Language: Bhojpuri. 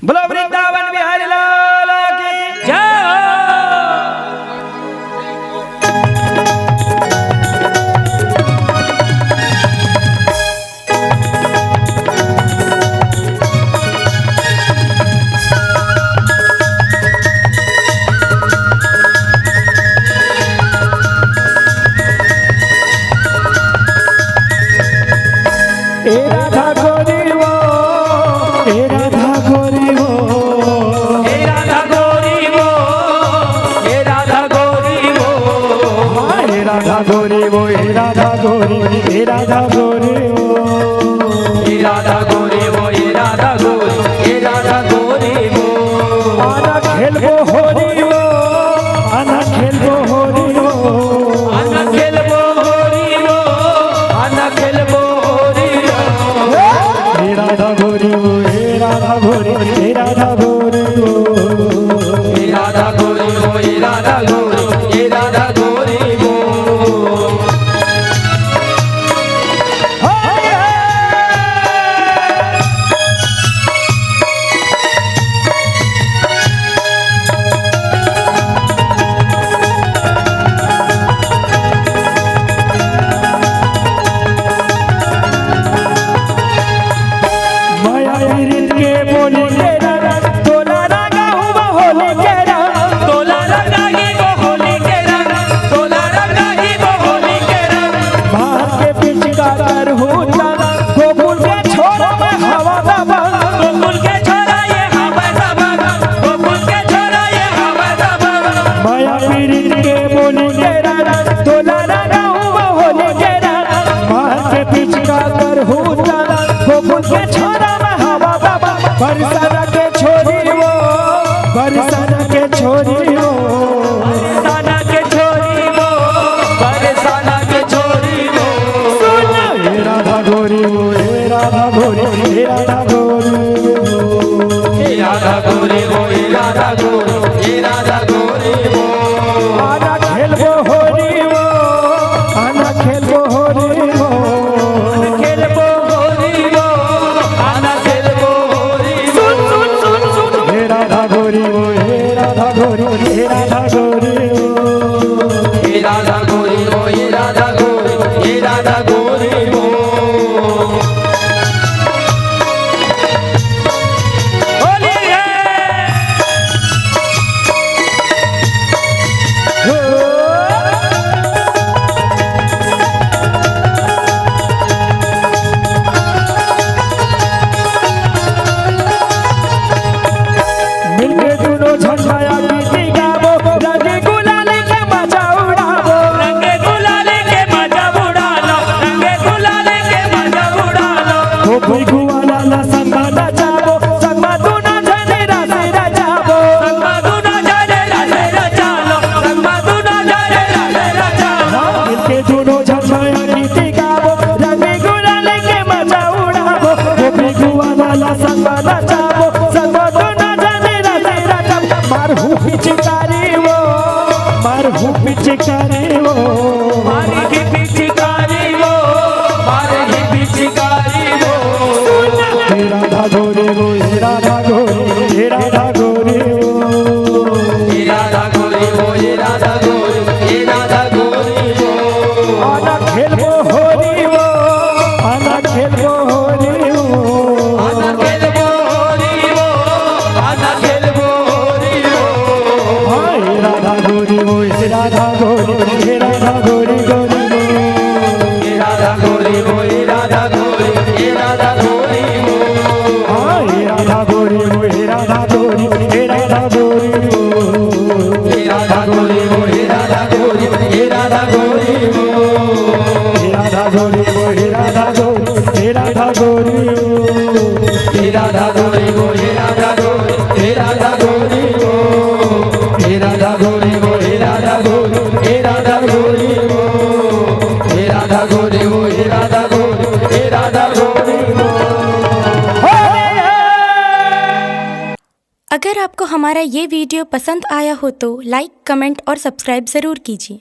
बोलो वृंदावन बिहारी लाल की जय। राधा गोरी वो, राधा गोरी वो, राधा गोरी वो, राधा गोरी वो, राधा गोरी वो, राधा गोरी, राधा गोरी वो, राधा गोरी वो, राधा गोरी, राधा गोरी वो। आना खेलबो होरी वो, आना खेलबो होरी वो, आना खेलबो होरी वो, आना खेलबो होरी वो। राधा गोरी वो, राधा गोरी, राधा गोरी वो, राधा गोरी वो, राधा गोरी, राधा गोरी वो। बरसाना के छोरी वो, बरसाना के छोरी वो, बरसाना के छोरी वो, बरसाना के छोरी वो। राधा गोरी वो, राधा गोरी, राधा गोरी वो, राधा गोरी वो, राधा गोरी, राधा गोरी वो। आना खेलबो होरी वो, आना खेलबो होरी वो, खेलबो होरी वो, आना खेलबो होरी वो। राधा गोरी वो, राधा गोरी, राधा गोरी वो, राधा गोरी वो, राधा गोरी, राधा गोरी वो। होली है। मिलके दोनों झंझाया गीती गावो, रंगे गुलाल के मजा उड़ावो, रंगे गुलाल के मजा उड़ा लो, रंगे गुलाल के मजा उड़ा लो। हो कोई गुवाला ना संगा नचावो, संगा दोनों जने रासे रचावो, संगमा दूना जाने रासे रचा लो, संगमा दूना जाने रासे रचा लो। मिलके दोनों झंझाया गीती गावो, रंगे गुलाल के मजा उड़ावो, हो कोई गुवाला ना संगा नचावो, संगा दोनों जने रासे रचावो। मारहू पिचकारी वो, मारहू पिचकारी वो, मारी की पिचकारी वो, मारी की पिचकारी वो। राधा गोरी वो, राधा गोरी, राधा गोरी वो, राधा गोरी वो, राधा गोरी, राधा गोरी वो। आना खेलबो होरी वो, आना खेलबो होरी वो, आना खेलबो होरी वो, आना खेलबो होरी वो। हाय राधा गोरी वो, राधा गोरी, राधा गोरी गोरी वो, राधा गोरी वो, राधा गोरी, राधा गोरी वो। हाय राधा गोरी वो, राधा गोरी, राधा गोरी वो, राधा गोरी वो, राधा गोरी, राधा गोरी वो। राधा गोरी वो, राधा गोरी, राधा गोरी वो, राधा गोरी वो, राधा गोरी, राधा गोरी वो। राधा गोरी वो, राधा गोरी, राधा गोरी वो। राधा गोरी वो, राधा गोरी, राधा गोरी वो। अगर आपको हमारा ये वीडियो पसंद आया हो तो लाइक, कमेंट और सब्सक्राइब ज़रूर कीजिए।